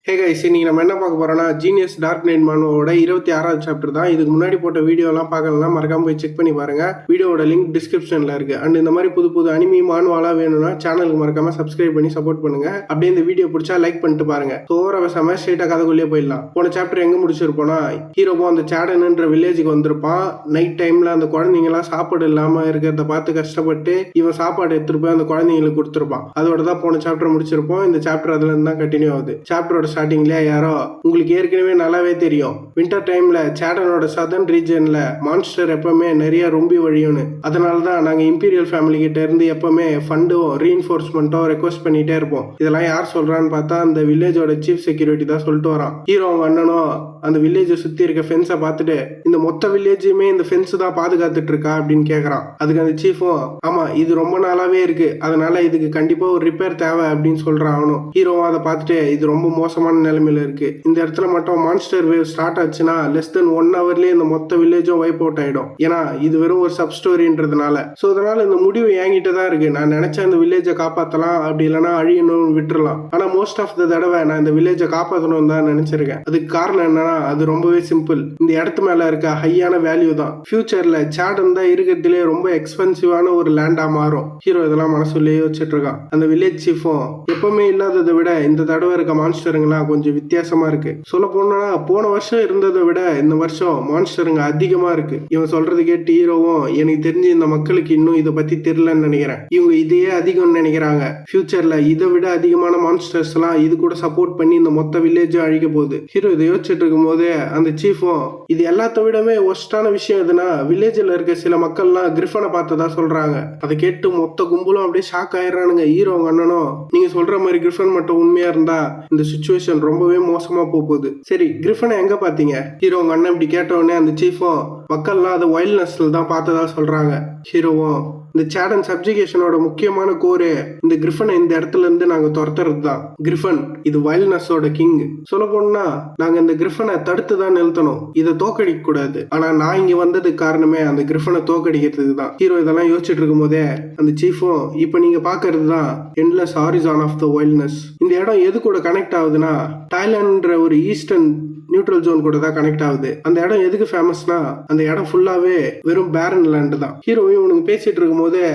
Hey guys, இன்னைக்கு நம்ம என்ன பார்க்க போறோம்னா ஜீனியஸ் டார்க் நைட் மானுவோட 26வது சாப்டர் தான். இதுக்கு முன்னாடி போட்ட வீடியோலாம் பார்க்கலாம், மறக்காம போய் செக் பண்ணி பாருங்க. வீடியோட லிங்க் டிஸ்கிரிப்ஷன்ல இருக்கு. அண்ட் இந்த மாதிரி புது புது அனிமி மானுவாலாம் வேணும்னா சேனலுக்கு மறக்காம சப்ஸ்கிரைப் பண்ணி சப்போர்ட் பண்ணுங்க. அப்படியே இந்த வீடியோ பிடிச்சா லைக் பண்ணிட்டு பாருங்க. ஓரவசமா ஸ்ட்ரெயிட்டா கதைக்குள்ளே போயிடலாம். போன சாப்டர் எங்க முடிச்சிருப்போம்னா, ஹீரோவும் அந்த சேடன்ன்ற வில்லேஜுக்கு வந்திருப்பான். நைட் டைம்ல அந்த குழந்தைங்க எல்லாம் சாப்பாடு இல்லாம இருக்கிறத பார்த்து கஷ்டப்பட்டு இவன் சாப்பாடு எடுத்துட்டு போய் அந்த குழந்தைங்களுக்கு கொடுத்துருப்பான். அதோட தான் போன சாப்டர் முடிச்சிருப்போம். இந்த சாப்டர் அதுல இருந்து தான் கண்டினியூ ஆகுது. சாப்டரோட ஸ்டார்டிங்ல யாரோ உங்களுக்கு ஏற்கனவே நல்லாவே தெரியும், வின்டர் டைம்ல சேடனோட சதர்ன் ரீஜன்ல மான்ஸ்டர் எப்பவுமே நிறைய ரொம்பி வழியும்னு. அதனாலதான் நாங்க இம்பீரியல் ஃபேமிலி கிட்ட இருந்து எப்பவுமே ஃபண்டும் ரீஎன்ஃபோர்ஸ்மெண்ட்டும் ரெக்வஸ்ட் பண்ணிட்டே இருப்போம். இதெல்லாம் யார் சொல்றான்னு பார்த்தா அந்த வில்லேஜோட சீஃப் செக்யூரிட்டி தான் சொல்லிட்டு வரான். ஹீரோ அண்ணனும் அந்த வில்லேஜை சுத்தி இருக்க ஃபென்ஸை பார்த்துட்டு இந்த மொத்த வில்லேஜுமே இந்த ஃபென்ஸ் தான் பாதுகாத்துட்டு இருக்கா அப்படின்னு கேட்கறான். அதுக்கு அந்த சீஃபும் ஆமா இது ரொம்ப நாளாவே இருக்கு, அதனால இதுக்கு கண்டிப்பா ஒரு ரிப்பேர் தேவை அப்படின்னு சொல்றான். அவனும் ஹீரோவும் அதை பார்த்துட்டு இது ரொம்ப மோசமான நிலைமையில இருக்கு, இந்த இடத்துல மட்டும் மான்ஸ்டர் வேவ் ஸ்டார்ட் ஆச்சுன்னா லெஸ் தென் 1 ஹவர்லயே இந்த மொத்த வில்லேஜும் வைப் அவுட் ஆயிடும். ஏன்னா இது வெறும் ஒரு சப் ஸ்டோரின்றதுனால. ஸோ அதனால இந்த முடிவு என்கிட்ட தான் இருக்கு. நான் நினைச்ச இந்த வில்லேஜை காப்பாற்றலாம், அப்படி இல்லைன்னா அழியணும்னு விட்டுறலாம். ஆனா மோஸ்ட் ஆஃப் த தடவை நான் இந்த வில்லேஜை காப்பாற்றணும் தான் நினைச்சிருக்கேன். அதுக்கு காரணம் என்னன்னா அது ரொம்பவே சிம்பிள். இந்த இடத்து மேல இருக்க ஹையான வேல்யூ தான். ஃபியூச்சர்ல சேடன் தான் இருக்கிறதுலே ரொம்ப எக்ஸ்பென்சிவான ஒரு லேண்டா மாறும். ஹீரோ இதெல்லாம் மனசுலயே வச்சுட்டு இருக்கான். அந்த வில்லேஜ் சீஃபும் எப்பவுமே இல்லாததை விட இந்த தடவை இருக்க மான்ஸ்டருங்கெல்லாம் கொஞ்சம் வித்தியாசமா இருக்கு. சொல்ல போனா போன வருஷம் இருந்ததை விட இந்த வருஷம் மான்ஸ்டருங்க அதிகமா இருக்கு. இவன் சொல்றது கேட்டு ஹீரோவும் எனக்கு தெரிஞ்சு இந்த மக்களுக்கு இன்னும் இதை பத்தி தெரியலன்னு நினைக்கிறேன், இவங்க இதையே அதிகம்னு நினைக்கிறாங்க. ஃபியூச்சர்ல இதை விட அதிகமான மான்ஸ்டர்ஸ் எல்லாம் இது கூட சப்போர்ட் பண்ணி இந்த மொத்த வில்லேஜும் அழிக்க போகுது. ஹீரோ இதை யோசிச்சுட்டு இருக்கும் போது அந்த சீஃபும் இது எல்லாத்த விடவே ஒஸ்டான விஷயம் எதுனா வில்லேஜ்ல இருக்க சில மக்கள்லாம் கிரிஃபனை பார்த்ததா சொல்றாங்க. அதை கேட்டு மொத்த கும்பலும் அப்படியே ஷாக் ஆயிடுறானுங்க. ஹீரோ அண்ணனும் நீங்க சொல்ற மாதிரி கிரிஃபன் மட்டும் உண்மையா இருந்தா இந்த சிச்சுவேஷன் ரொம்பவே மோசமா போகுது. சரி கிரிஃபனை எங்க பாத்தீங்க? ஹீரோ அண்ணன் இப்படி கேட்ட உடனே அந்த சீஃபும் மக்கள்லாம் அதை வைல்ட்னஸ்ல தான் பார்த்ததா சொல்றாங்க. ஹீரோவும் இந்த சேடன் சப்ஜுகேஷனோட முக்கியமான கோரு இந்த கிரிஃபனை இந்த இடத்துல இருந்து நாங்க துரத்துறது தான். கிரிஃபன் இது வைல்ட்னஸோட கிங். சொல்ல போனா நாங்க இந்த கிரிஃபனை தடுத்து தான் நிறுத்தணும், இதை தோக்கடிக்க கூடாது. ஆனா நான் இங்க வந்ததுக்கு காரணமே அந்த கிரிஃபனை தோக்கடிக்கிறதுக்கு தான். ஹீரோ இதெல்லாம் யோசிச்சுட்டு இருக்கும் போதே அந்த சீஃபும் இப்ப நீங்க பாக்குறது தான் endless horizon of the wildness. இந்த இடம் எது கூட கனெக்ட் ஆகுதுன்னா தாய்லாந்துன்ற ஒரு ஈஸ்டர்ன் நியூட்ரல் ஜோன் கூட தான் கனெக்ட் ஆகுது. அந்த இடம் எதுக்கு ஃபேமஸ்னா அந்த இடம் ஃபுல்லாவே வெறும் பேரன் லேண்ட் தான். ஹீரோயும் இவனுக்கு பேசிட்டு இருக்கும் போதே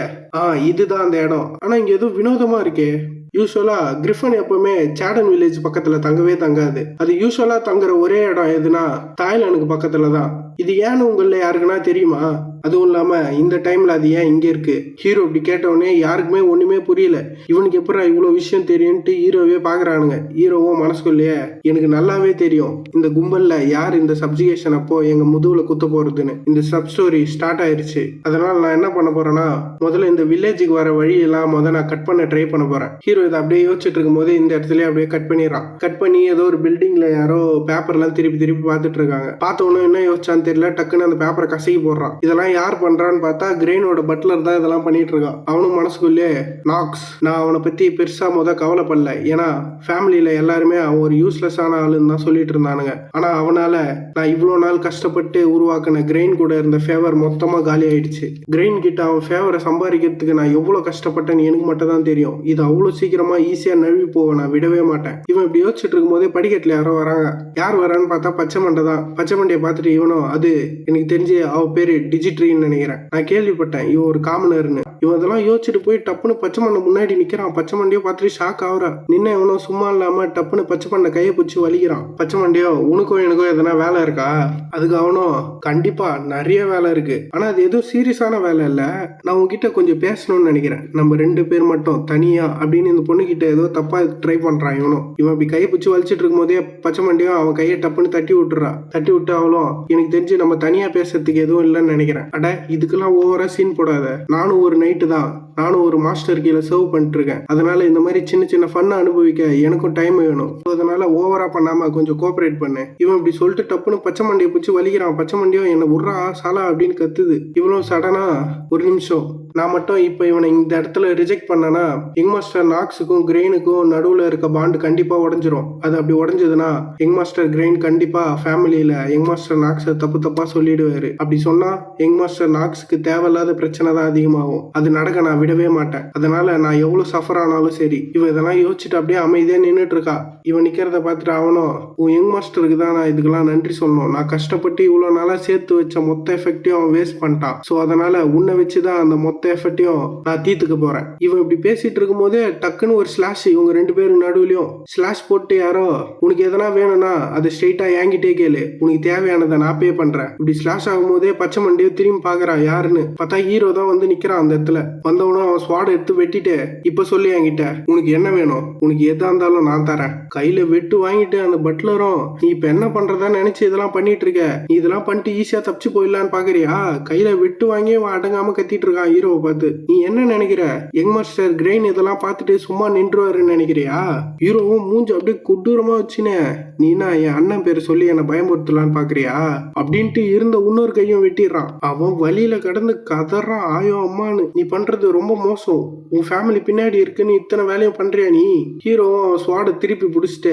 இதுதான் அந்த இடம். ஆனா இங்க எதுவும் வினோதமா இருக்கே. யூஸ்வலா கிரிஃபன் எப்பவுமே சேடன் வில்லேஜ் பக்கத்துல தங்கவே தங்காது. அது யூஸ்வலா தங்குற ஒரே இடம் எதுனா தாய்லாந்துக்கு பக்கத்துல தான். இது ஏன்னு உங்கள யாருக்குன்னா தெரியுமா? அதுவும் இல்லாம இந்த டைம்ல அது ஏன் இங்க இருக்கு? ஹீரோ இப்படி கேட்டவுடனே யாருக்குமே ஒண்ணுமே புரியல. இவனுக்கு எப்படா இவ்வளவு விஷயம் தெரியும்ட்டு ஹீரோவே பாக்குறானுங்க. ஹீரோவும் மனசுக்குள்ளேயே எனக்கு நல்லாவே தெரியும் இந்த கும்பல்ல யார் இந்த சப்ஜுகேஷன் அப்போ எங்க முதுகுல குத்த போறதுன்னு. இந்த சப் ஸ்டோரி ஸ்டார்ட் ஆயிருச்சு. அதனால நான் என்ன பண்ண போறேன்னா முதல்ல இந்த வில்லேஜுக்கு வர வழியெல்லாம் நான் கட் பண்ண ட்ரை பண்ண போறேன். ஹீரோ இதை அப்படியே யோசிச்சுட்டு இருக்கும் போது இந்த இடத்துல அப்படியே கட் பண்ணிடுறான். கட் பண்ணி ஏதோ ஒரு பில்டிங்ல யாரோ பேப்பர்லாம் திருப்பி திருப்பி பார்த்துட்டு இருக்காங்க. பார்த்தவனும் என்ன யோசிச்சான்னு தெரியல, டக்குன்னு அந்த பேப்பரை கசக்கி போடுறான். இதெல்லாம் யார் பண்றான்னு பார்த்தா கிரெயினோட பட்லர் தான் இதெல்லாம் பண்ணிட்டு இருக்கான். அவனும் மனசுக்குள்ளே நாக்ஸ் நான் அவனை பத்தி பெருசா கவலைப்படல, ஏன்னா ஃபேமிலியில எல்லாருமே அவன் ஒரு யூஸ்லெஸ்ஸான ஆளுன்னு தான் சொல்லிட்டு இருந்தானுங்க. ஆனா அவனால நான் இவ்வளவு நாள் கஷ்டப்பட்டு உருவாக்கின கிரெயின் கூட இருந்த ஃபேவர் மொத்தமா காலி ஆயிடுச்சு. கிரெயின் கிட்ட அவன் ஃபேவரை சம்பாதிக்கிறதுக்கு நான் எவ்வளவு கஷ்டப்பட்டேன்னு எனக்கு மட்டும் தான் தெரியும். இது அவ்வளவு சீக்கிரமா ஈஸியா நழுவி போக நான் விடவே மாட்டேன். இவன் இப்படி யோசிச்சுட்டு இருக்கும் போதே படிக்கட்டுல யாரோ வராங்க. யார் வரான்னு பார்த்தா பச்சை மண்டை தான். பச்சை மண்டையை பார்த்துட்டு இவனும் அது எனக்கு தெரிஞ்சு அவ பேரு டிஜிட்ரின்னு நினைக்கிறேன், நான் கேள்விப்பட்டேன் இவன் ஒரு காமனர்னு. இவன் அதெல்லாம் யோசிச்சுட்டு போய் டப்புன்னு பச்சை மண்டை முன்னாடி நிக்கிறான். பச்சை மண்டையோ பார்த்துட்டு ஷாக் ஆகுறான். நின்ன இவனும் சும்மா இல்லாம டப்புன்னு பச்சை மண்டை கையை பிடிச்சி வலிக்கிறான். பச்சை மண்டையோ உனக்கும் எனக்கும் எதனா வேலை இருக்கா? அதுக்கு அவனும் கண்டிப்பா நிறைய வேலை இருக்கு, ஆனா அது எதுவும் சீரியஸான வேலை இல்ல, நான் உங்ககிட்ட கொஞ்சம் பேசணும்னு நினைக்கிறேன், நம்ம 2 பேர் மட்டும் தனியா அப்படின்னு இந்த பொண்ணு கிட்ட ஏதோ தப்பா ட்ரை பண்றான். இவனும் அப்படி கையை பிடிச்சி வலிச்சிட்டு இருக்கும் போதே பச்சை மண்டையோ அவன் கையை டப்புன்னு தட்டி விட்டுறா. தட்டி விட்டு அவளும் எனக்கு தெரிஞ்சு நம்ம தனியா பேசுறதுக்கு எதுவும் இல்லைன்னு நினைக்கிறேன். அட இதுக்கெல்லாம் ஓவரா சீன் போடாத, நானும் ஒரு நைட்டு தான், நானும் ஒரு மாஸ்டர் கீழே சர்வ் பண்ணிட்டு இருக்கேன். அதனால இந்த மாதிரி சின்ன சின்ன ஃபன் அனுபவிக்க எனக்கும் டைம் வேணும். அதனால ஓவரா பண்ணாம கொஞ்சம் கோஆபரேட் பண்ணு. இவன் இப்படி சொல்லிட்டு டப்புன்னு பச்சை மண்டையை பிடிச்சி வலிக்கிறான். பச்சை மண்டையோ என்ன உர்றா சாலா அப்படின்னு கத்துது. இவனும் சடனா ஒரு நிமிஷம் நான் மட்டும் இப்ப இவனை இந்த இடத்துல ரிஜெக்ட் பண்ணனா யங் மாஸ்டர் நாக்ஸுக்கும் கிரெயினுக்கும் நடுவுல இருக்க பாண்டு கண்டிப்பா உடஞ்சிரும். அது அப்படி உடஞ்சதுன்னா யங் மாஸ்டர் கிரெயின் கண்டிப்பா ஃபேமிலியில யங் மாஸ்டர் நாக்ஸை தப்பா சொல்லிடுவாரு. அப்படி சொன்னா யங் மாஸ்டர் நாக்ஸுக்கு தேவையில்லாத பிரச்சனை தான் அதிகமாகும். அது நடக்க நான் விடவே மாட்டேன். அதனால நான் எவ்வளவு சஃபர் ஆனாலும் சரி. இவன் இதெல்லாம் யோசிச்சுட்டு அப்படியே அமைதியா நின்றுட்டு இருக்கா. இவன் நிக்கிறத பார்த்துட்டு அவனும், உன் யங் மாஸ்டருக்கு தான் நான் இதுக்கெல்லாம் நன்றி சொல்லணும். நான் கஷ்டப்பட்டு இவ்வளவு நாளா சேர்த்து வச்ச மொத்த எஃபெக்டையும் அவன் வேஸ்ட் பண்ணிட்டான். ஸோ அதனால உன்னை வச்சுதான் அந்த மொத்த எஃபெக்டையும் நான் தீர்த்துக்க போறேன். இவன் இப்படி பேசிட்டு இருக்கும் போதே டக்குன்னு ஒரு ஸ்லாஷ் இவங்க 2 பேரும் நடுவுலயும் ஸ்லாஷ் போட்டு, யாரோ உனக்கு எதனா வேணும்னா அது ஸ்ட்ரெயிட்டா என்கிட்டே கேளு, உனக்கு தேவையானதை நான் பே பண்றேன். இப்படி ஸ்லாஷ் ஆகும் போதே பச்சை மண்டியை திரும்பி பாக்குறான். யாருன்னு பார்த்தா ஹீரோ தான் வந்து நிக்கிறான் அந்த இடத்துல. வந்தவனும் அவன் ஸ்வாட் எடுத்து வெட்டிட்டு, இப்ப சொல்லி என்கிட்ட உனக்கு என்ன வேணும், உனக்கு எதா இருந்தாலும் நான் தரேன். கையில வெட்டு வாங்கிட்டு அந்த பட்லரும், நீ இப்ப என்ன பண்றதா நினைச்சு இதெல்லாம் பண்ணிட்டு இருக்க, நீ இதெல்லாம் பண்ணிட்டு ஈஸியா தப்பிச்சு போயிடலான்னு பாக்குறியா? கையில வெட்டு வாங்கி அடங்காம கத்திட்டு இருக்கான் ஹீரோவை பார்த்து. நீ என்ன நினைக்கிற, யங் மாஸ்டர் கிரெயின் இதெல்லாம் பார்த்துட்டு சும்மா நின்றுவாருன்னு நினைக்கிறியா? ஹீரோவும் மூஞ்சி அப்படியே கொடூரமா வச்சுனே, நீனா என் அண்ணன் பேரை சொல்லி என்னை பயமுறுத்தலான்னு பாக்குறியா அப்படின்ட்டு இருந்த இன்னொரு கையும் வெட்டிடுறான். அவன் வழியில கடந்து கதறான், ஆயோ அம்மானு. நீ பண்றது ரொம்ப மோசம், உன் ஃபேமிலி பின்னாடி இருக்குன்னு இத்தனை வேலையும் பண்றியா நீ? ஹீரோ ஸ்வாட திருப்பி பிடிச்சிட்ட.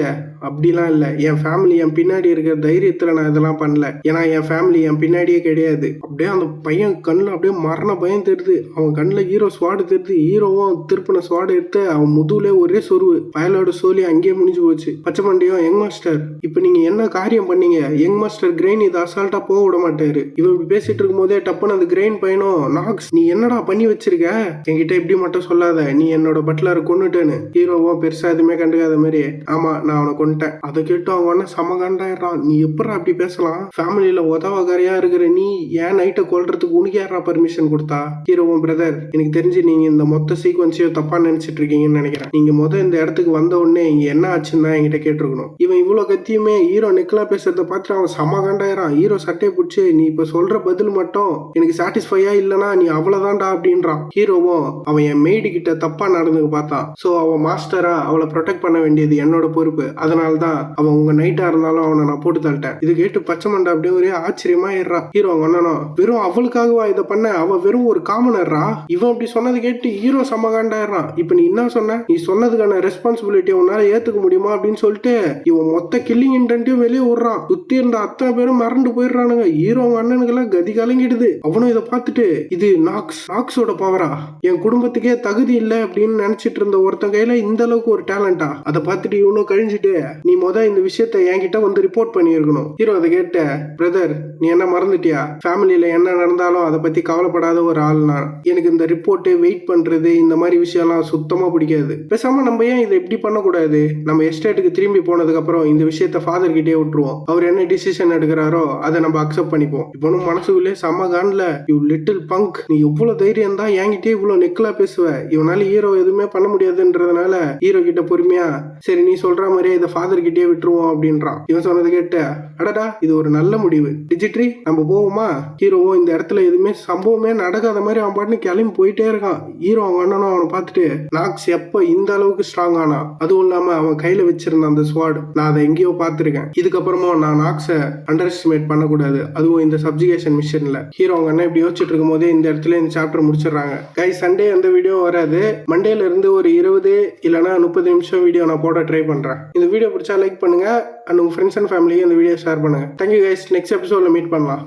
அப்படிலாம் இல்ல, என் ஃபேமிலி என் பின்னாடி இருக்கிற தைரியத்துல நான் இதெல்லாம் பண்ணல. ஏன்னா என் ஃபேமிலி என் பின்னாடியே கிடையாது. அப்படியே அந்த பையன் கண்ணுல அப்படியே மரண பயம் தெரியுது. அவன் கண்ணுல ஹீரோ ஸ்வாடு தெரியுது. ஹீரோவும் திருப்பின ஸ்வாடு எடுத்து அவன் முதுகுல ஒரே சொருவு. பயலோட சோலி அங்கேயே முடிஞ்சு போச்சு. பச்சை மண்டியும், யங் மாஸ்டர் இப்ப நீங்க என்ன காரியம் பண்ணீங்க? யங் மாஸ்டர் கிரெயின் இதை அசால்ட்டா போக விட மாட்டாரு. இவன் இப்படி பேசிட்டு இருக்கும் போதே டப்புன்னு அந்த கிரெயின் பையனும், நாக்ஸ் நீ என்னடா பண்ணி வச்சிருக்க, என்கிட்ட இப்படி மட்டும் சொல்லாத, நீ என்னோட பட்லரை கொன்னுட்டேன்னு. ஹீரோவும் பெருசா எதுவுமே கண்டுக்காத மாதிரி, ஆமா நான் அவனை கொண்டுட்டேன். அதை கேட்டு அவன் செம கண்டாயிடுறான். நீ எப்படா அப்படி பேசலாம்? ஃபேமிலியில உதவகாரியா இருக்கிற நீ ஏன் நைட்டை கொல்றதுக்கு உனக்கு யாரா பர்மிஷன் கொடுத்தா? ஹீரோவும், பிரதர் எனக்கு தெரிஞ்சு நீங்க இந்த மொத்த சீக்வன்ஸையும் தப்பா நினைச்சிட்டு இருக்கீங்கன்னு நினைக்கிறேன். நீங்க இந்த இடத்துக்கு வந்த உடனே இங்க என்ன ஆச்சுன்னு என்கிட்ட கேட்டிருக்கணும். இவன் இவ்வளவு கத்தியுமே ஹீரோ நெக்லா பேசுறத பார்த்துட்டு அவன் செம கண்டாயிரான். ஹீரோ சட்டையை பிடிச்சி, நீ இப்ப சொல்ற பதில் மட்டும் எனக்கு சாட்டிஸ்ஃபையா இல்லனா நீ அவ்வளவுதான்டா அப்படின்றான். ஹீரோவும் அவன் என் மெய்டு கிட்ட தப்பா நடந்துக்க பார்த்தான். சோ அவன் மாஸ்டரா அவளை ப்ரொடெக்ட் பண்ண வேண்டியது என்னோட பொறுப்பு. அதனால்தான் அவன் உங்க நைட்டா இருந்தாலும் அவனை நான் போட்டு தள்ளிட்டேன். இது கேட்டு பச்சை மண்டை அப்படியே ஒரே ஆச்சரியமா ஏறா. ஹீரோ அண்ணனும், வெறும் அவளுக்காகவா இதை பண்ண, அவ வெறும் ஒரு காமனர்ரா. இவன் அப்படி சொன்னது கேட்டு ஹீரோ சமகாண்டாயிரான். இப்ப நீ என்ன சொன்ன, நீ சொன்னதுக்கான ரெஸ்பான்சிபிலிட்டியை உன்னால ஏத்துக்க முடியுமா அப்படின்னு சொல்லிட்டு இவன் மொத்த கில்லிங் இன்டென்ட்டையும் வெளியே விடுறான். சுத்தி இருந்த அத்தனை பேரும் மறந்து போயிடுறானுங்க. ஹீரோ அண்ணனுக்கெல்லாம் கதி கலங்கிடுது. அவனும் இதை பார்த்துட்டு, இது நாக்ஸோட பவரா, என் குடும்பத்துக்கே தகுதி இல்லை அப்படின்னு நினைச்சிட்டு இருந்த ஒருத்தன் கையில இந்த அளவுக்கு ஒரு டேலண்டா? அதை பார்த்துட்டு இவனும் கழிஞ்சிட்டு, நீ இந்த விஷயத்த என்கிட்ட வந்து ரிப்போர்ட் பண்ணியிருக்கணும். ஹீரோ அதை கேட்ட, பிரதர் நீ என்ன மறந்துட்டியா? ஃபேமிலியில என்ன நடந்தாலும் அதை பத்தி கவலைப்படாத ஒரு ஆள் நான். எனக்கு இந்த ரிப்போர்ட் வெயிட் பண்றது இந்த மாதிரி விஷயம்லாம் சுத்தமா பிடிக்காது. பேசாம நம்ம ஏன் இதை இப்படி பண்ணக்கூடாது? நம்ம எஸ்டேட்டுக்கு திரும்பி போனதுக்கு அப்புறம் இந்த விஷயத்த ஃபாதர் கிட்டே விட்டுருவோம். அவர் என்ன டிசிஷன் எடுக்கிறாரோ அதை நம்ம அக்செப்ட் பண்ணிப்போம். இப்போ மனசுக்குள்ளே செம்ம கான்ல, யூ லிட்டில் பங்க், நீ எவ்வளவு தைரியம் தான் என்கிட்டே இவ்வளவு நெக்கலா பேசுவ. இவனால ஹீரோ எதுவுமே பண்ண முடியாதுன்றதுனால ஹீரோ கிட்ட பொறுமையா, சரி நீ சொல்ற மாதிரியே இதை ஃபாதர் கிட்டே விட்டுருவோம் அப்படின்றான். இவன் சொன்னதை கேட்ட, அடடா இது ஒரு நல்ல முடிவு டிஜிட்ரி, நம்ம போவோமா? ஹீரோவோ இந்த இடத்துல எதுவுமே சம்பவமே நடக்காத மாதிரி அவன் பாட்டுன்னு கிளம்பி போயிட்டே இருக்கான். ஹீரோ அவன் அண்ணனும் அவனை பார்த்துட்டு, நாக்ஸ் எப்ப இந்த அளவுக்கு ஸ்ட்ராங் ஆனா, அதுவும் இல்லாம அவன் கையில வச்சிருந்த அந்த ஸ்வாட் நான் அதை எங்கேயோ பார்த்திருக்கேன். இதுக்கப்புறமா நான் நாக்ஸை அண்டர் எஸ்டிமேட் பண்ணக்கூடாது, அதுவும் இந்த சப்ஜுகேஷன் மிஷன்ல. ஹீரோ அவங்க அண்ணன் இப்படி யோசிச்சுட்டு இருக்கும் போதே இந்த இடத்துல இந்த சாப்டர் முடிச்சிடறாங்க. கைஸ் சண்டே அந்த வீடியோ வராது. மண்டேல இருந்து ஒரு 20 இல்லைன்னா 30 நிமிஷம் வீடியோ நான் போட ட்ரை பண்றேன். இந்த வீடியோ பிடிச்சா லைக் பண்ணுங்க அண்ட் உங்க ஃப்ரெண்ட்ஸ் அண்ட் ஃபேமிலிக்கு இந்த வீடியோ ஷேர் பண்ணுங்க. தேங்க்யூ கைஸ், நெக்ஸ்ட் எபிசோட்ல மீட் பண்ணலாம்.